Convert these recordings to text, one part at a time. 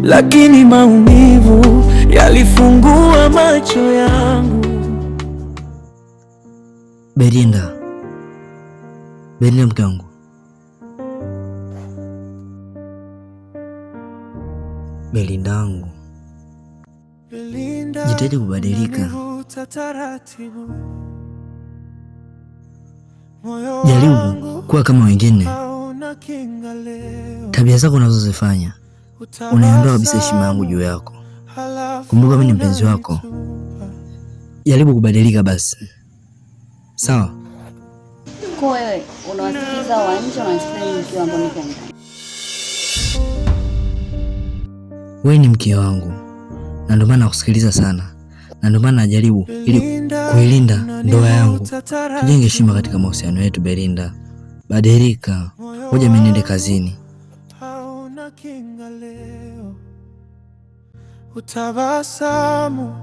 lakini maumivu yalifungua macho yangu. Belinda, mke wangu. Belinda wangu, jitahidi kubadilika. Jaribu kuwa kama wengine. Tabia zako unazozifanya unaondoa kabisa heshima yangu juu yako. Kumbuka mimi ni mpenzi wako. Jaribu kubadilika basi, sawa? Kwa wewe unawasikiliza wa nje, unawasikiliza mke wangu niko ndani. Wewe ni mke wangu na ndio maana nakusikiliza sana, na ndio maana najaribu ili kuilinda ndoa yangu. Tujenge heshima katika mahusiano yetu. Belinda, badilika. Ngoja mimi niende kazini. Hauna kinga leo, utabasamu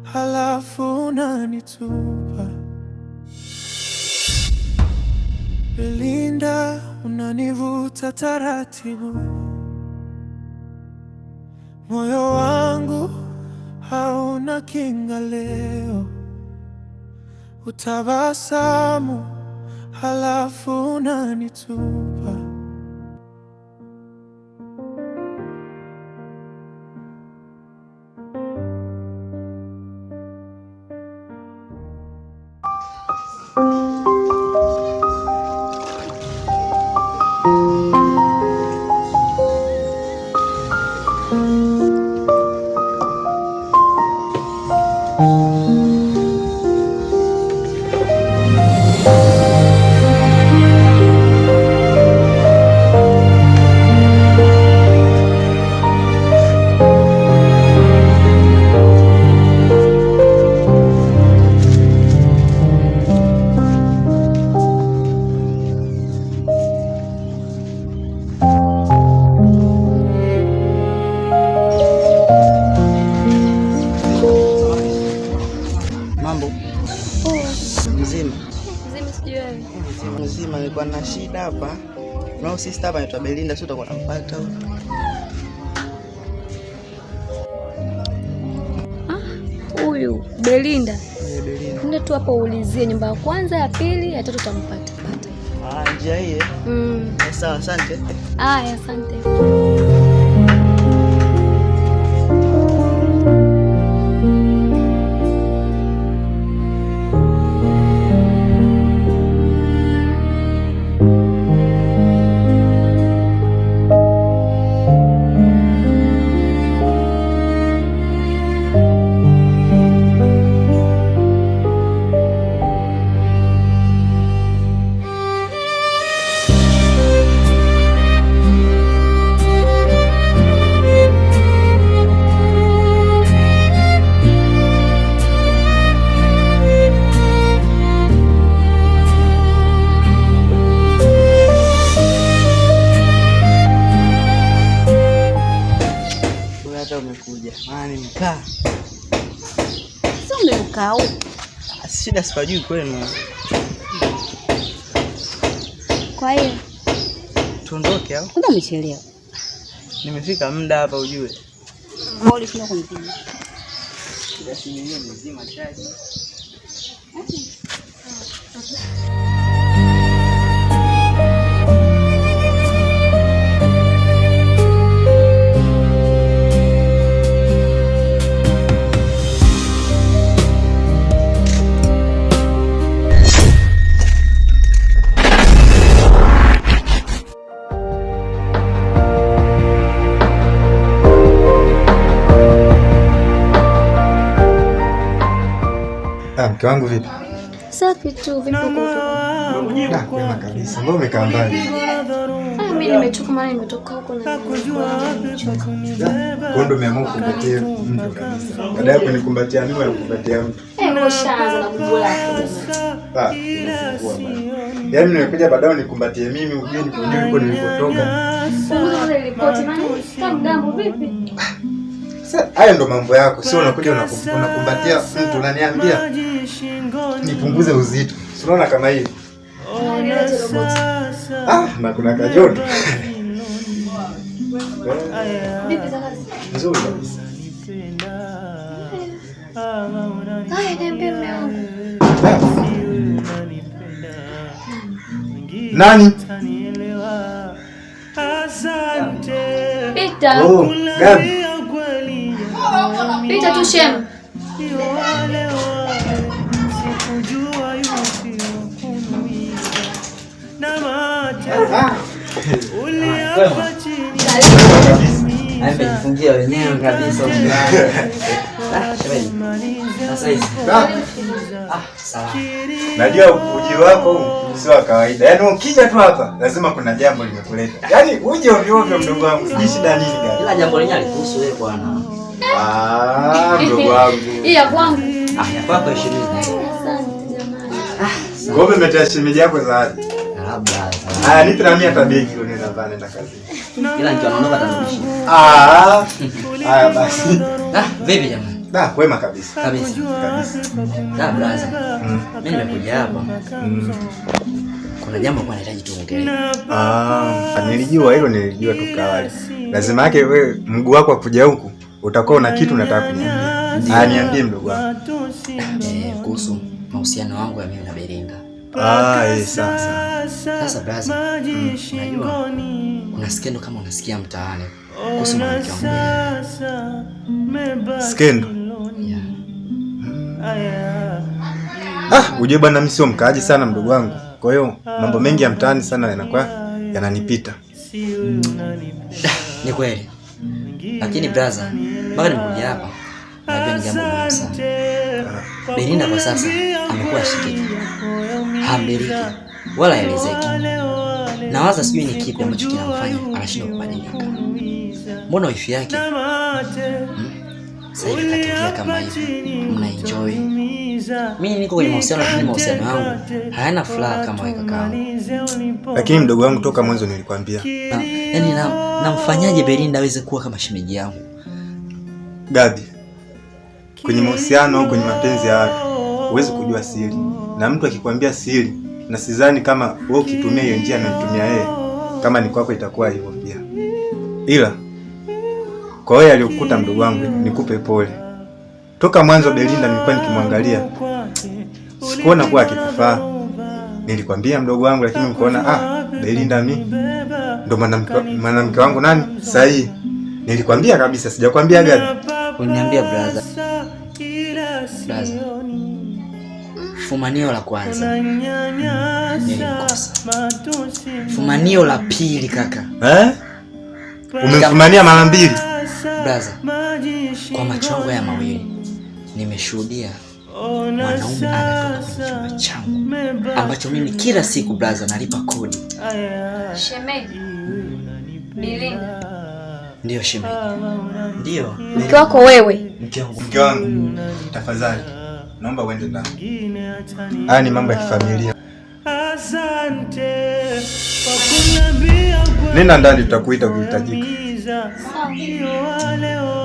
halafu unanitupa. Belinda, unanivuta taratibu, moyo wangu hauna kinga leo, utabasamu halafu unanitupa. Mzima, nilikuwa na shida hapa. Na sister hapa anaitwa Belinda, sio utakuwa unampata huyo. Huyu Belinda. Belinda. Nenda tu hapo uulizie nyumba ya kwanza, ya pili, ya tatu utampata. Njia hii. Sawa, asante. Asante. Nimekaa. Sio umekaa huko. Shida sipajui kwenu. Kwa hiyo tuondoke au? Ndio umechelewa. Nimefika muda hapa ujue. Mbona sina kumpiga? Shida si mwenyewe mzima chaji. Mke wangu vipi? Safi tu, vipi uko? Kwema kabisa. Mbona umekaa mbali? Mimi nimechoka, maana nimetoka huko na Kondo umeamua kukumbatia mtu kabisa. Baada ya kunikumbatia mimi na kukumbatia mtu. Ushaanza na bubu lako. Yaani nimekuja baadaye unikumbatie mimi, ujue niko nilipotoka. Mbona ripoti nani? Kamgambo vipi? Sasa hayo ndo mambo yako, sio unakuja unakumbatia mtu unaniambia nipunguze uzito. Unaona kama hivi? Na kuna kajoto. Vipi za kazi? Nzuri kabisa. Haya, niambie mume wangu. Nani? Pita. Oh, Gabi. Pita tu shem. Amejifungia wenyewe kabisa. Najua uji wako sio wa kawaida. Yaani ukija tu hapa lazima kuna jambo limekuleta. Yaani uje ovyo ovyo mdogo wangu. Sijui shida nini gani. Ila jambo lenyewe alikuhusu wewe bwana. Mdogo wangu. Hii ya kwangu. Ya kwako 20. Asante jamani. Ngombe umetea shemeji yako zawadi. Labda. Haya nipe na mimi hata begi hilo nenda nenda kazini. Ila nikiondoka atanirudishia. Haya basi. Vipi jamani? Kwema kabisa. Kabisa. Brother. Mimi nimekuja hapa. Kuna jambo kwa nahitaji tuongee. Nilijua hilo, nilijua tu kawali. Lazima yake wewe mguu wako akuja huku utakuwa una kitu unataka kuniambia. Niambie mdogo wangu. Kuhusu mahusiano wangu ya mimi na Belinda. Sasa. Sasa brother. Unajua kuna skendo kama unasikia mtaani kuhusu mwanamke wangu Belinda. Skendo? Ujue bwana, mimi sio mkaaji sana mdogo wangu. Kwa hiyo mambo mengi ya mtaani sana yanakuwa yananipita. Ni kweli. Lakini brother, mpaka nimekuja hapa, najua ni jambo muhimu sana. Belinda kwa sasa amekuwa shikiki. Hambiliki wala elezeki. Nawaza sijui ni kipi ambacho kinamfanya anashindwa kubadilika. Mbona wifi yake sasa hivi katulia kama hivi, mna enjoy. Mimi niko kwenye mahusiano, lakini mahusiano yangu hayana furaha kama wewe kaka. Lakini mdogo wangu, toka mwanzo nilikwambia. Yaani namfanyaje Belinda aweze kuwa kama shemeji yangu? Gabi, kwenye mahusiano au kwenye mapenzi ya watu huwezi kujua siri. Na mtu akikwambia siri, na sidhani kama wewe ukitumia hiyo njia anayotumia yeye, kama ni kwako itakuwa hivyo pia. Ila kwa wewe aliyokukuta mdogo wangu, nikupe pole. Toka mwanzo Belinda nilikuwa nikimwangalia, sikuona kuwa akikufaa. Nilikwambia mdogo wangu, lakini nikaona Belinda mimi ndo mwanamke wangu nani sahihi. Nilikwambia kabisa, sijakwambia Gabi. Uniambia brother. Fumanio la kwanza nilikosa. Fumanio la pili kaka. Umemfumania mara mbili? Brother, kwa macho yangu ya mawili nimeshuhudia mwanaume anatoka kwenye chumba changu ambacho mimi kila siku brother nalipa kodi. Shemeji. Belinda. Ndio shemeji. Ndio. Mke wako wewe? Mke wangu. Tafadhali. Naomba uende ndani. Haya ni mambo ya kifamilia. Nenda ndani, tutakuita ukihitajika.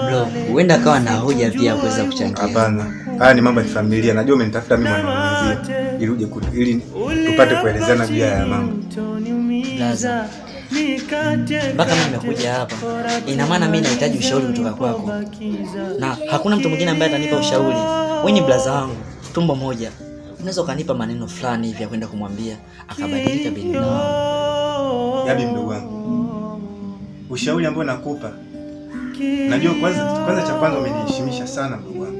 Bro, huenda kawa na hoja pia kuweza kuchangia. Hapana. Haya ni mambo ya kifamilia. Najua umenitafuta mimi mwanamuziki ili tupate kuelezana juu ya mambo. Lazima. Mpaka mimi nimekuja hapa, ina maana mimi nahitaji ushauri kutoka kwako. Na hakuna mtu mwingine ambaye atanipa ushauri. Wewe ni brother wangu, tumbo moja. Unaweza ukanipa maneno fulani hivi ya kwenda kumwambia akabadilika Belinda wangu. Gabi mdogo wangu, ushauri ambao nakupa, najua kwanza cha kwanza umeniheshimisha sana mdogo wangu.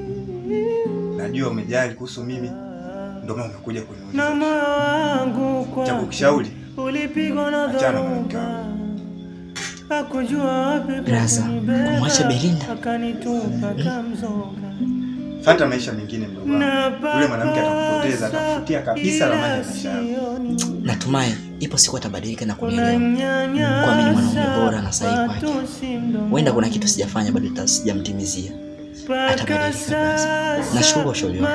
Najua umejali kuhusu mimi, ndio maana umekuja kuniuliza. Cha kukushauri, achana na mwanamke wangu. Brasa, kumwacha Belinda? Fata maisha mengine mdogo wangu. Yule mwanamke atakupoteza, atakufutia kabisa ramani ya maisha yako. Natumai ipo siku atabadilika na kunielewa. Kwa mimi mwanaume bora na sahihi kwake. Huenda kuna kitu sijafanya bado sijamtimizia. Atabadilika Brasa. Nashukuru ushauri wako.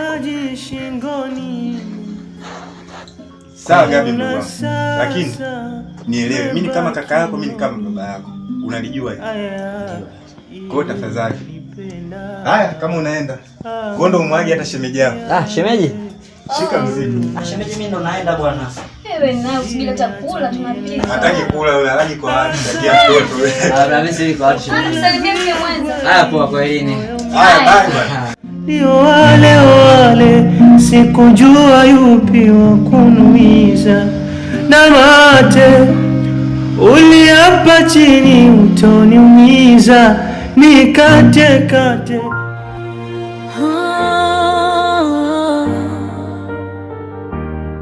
Sawa Gabi mdogo wangu. Lakini nielewe, mimi kama kaka yako, mimi kama baba yako. Unalijua hilo? Kwa tafadhali. Haya, kama unaenda kondo umwage hata shemeji yako. Shemeji? Shika mzigo. Shemeji, mimi ndo naenda bwana. Wewe na usijile hata kula tunapika. Hataki kula yule, alaji kwa watu, takia mtoto wewe. Mimi si kwa watu. Anasalimia mke mwenza. Haya poa kwa elini. Haya bye. Ndio wale sikujua yupi wa kunuiza, na mate uliapa chini utoniumiza, nikate kate.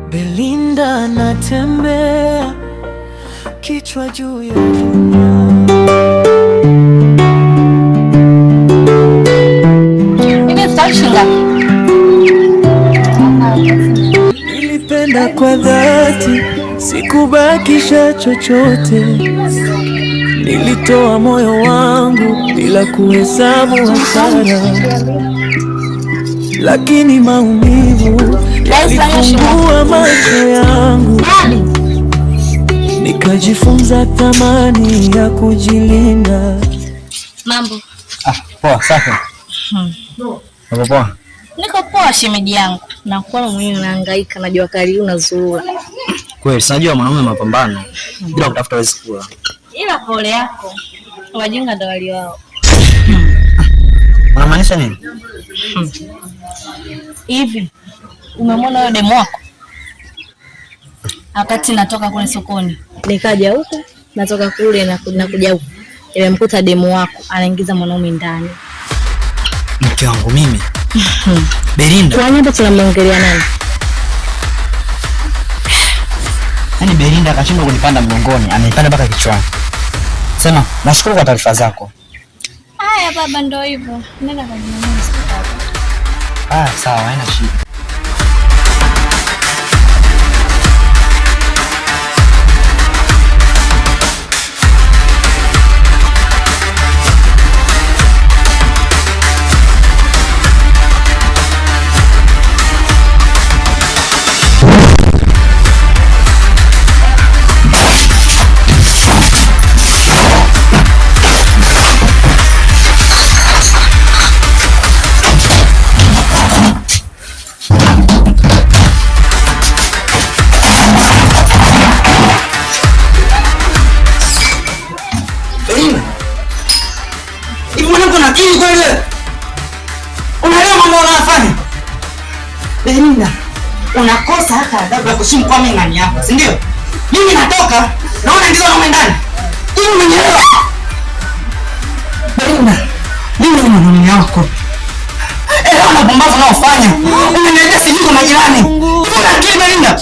Belinda natembea kichwa juu ya dunia. Nilipenda kwa dhati, sikubakisha chochote. Nilitoa moyo wangu bila kuhesabu hasara, lakini maumivu yalifungua macho yangu, nikajifunza thamani ya kujilinda. Mambo. Poa, safi. Uko poa? Niko poa shemeji yangu. Na kwa mwenyewe nahangaika, najua kali unazurura. Kweli, sinajua mwanaume mapambano. Bila kutafuta wezi kula. Ila pole yako. Wajinga ndo wali wao. Unamaanisha nini? Hivi umemwona yule demu wako? Wakati natoka kule sokoni, nikaja huko, natoka kule na kuja huko, nimemkuta demu wako anaingiza mwanaume ndani. Mke wangu mimi. Belinda. Kwa nini tunamwongelea nani? Yaani Belinda akashindwa kunipanda mgongoni, anaipanda mpaka kichwani. Sema, nashukuru kwa taarifa zako. Haya baba, ndio hivyo. Nenda kwa nyumbani sasa. Sawa, haina shida. Belinda, unakosa hata adabu ya kuheshimu kwa mimi ndani yako, si ndio? Mimi natoka, naona ndio wanaume ndani. Hivi umenielewa? Belinda, mimi ni mwanaume wako. Una pumbavu unaofanya. Umeniambia sijui kwa majirani. Una akili Belinda?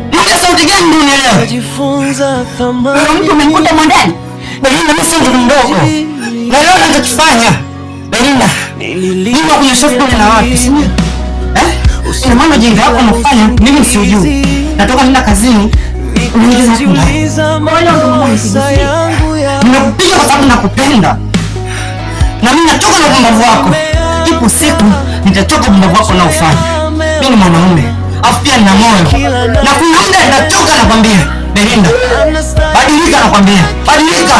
Mbona sauti gani ndio unielewa? Najifunza thamani. Wewe mtu umekuta mwandani. Belinda, mimi si mtoto mdogo. Na leo ninachokifanya. Belinda, mimi kwenye sofa na watu, si ndio? Ina maana jinga wako unafanya mimi sijui. Natoka nenda kazini. Unaingiza makosa yangu ya. Ninakupiga kwa sababu nakupenda. Na mimi natoka na upumbavu wako. Ipo siku nitatoka upumbavu wako na ufanye. Mimi ni mwanaume. Afu pia nina moyo. Na kuna muda nitatoka nakwambia. Belinda, badilika nakwambia. Badilika.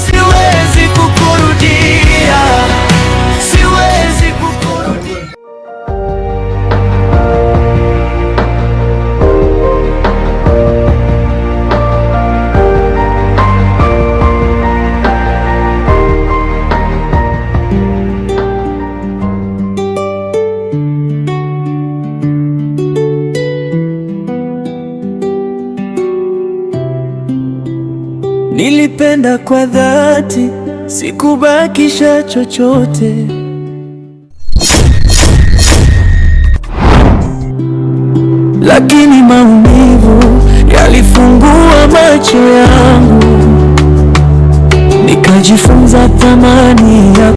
Siwezi kukurudia. Siwezi kukurudia. Nilipenda kwa dhati, sikubakisha chochote. Lakini maumivu yalifungua macho yangu, nikajifunza thamani ya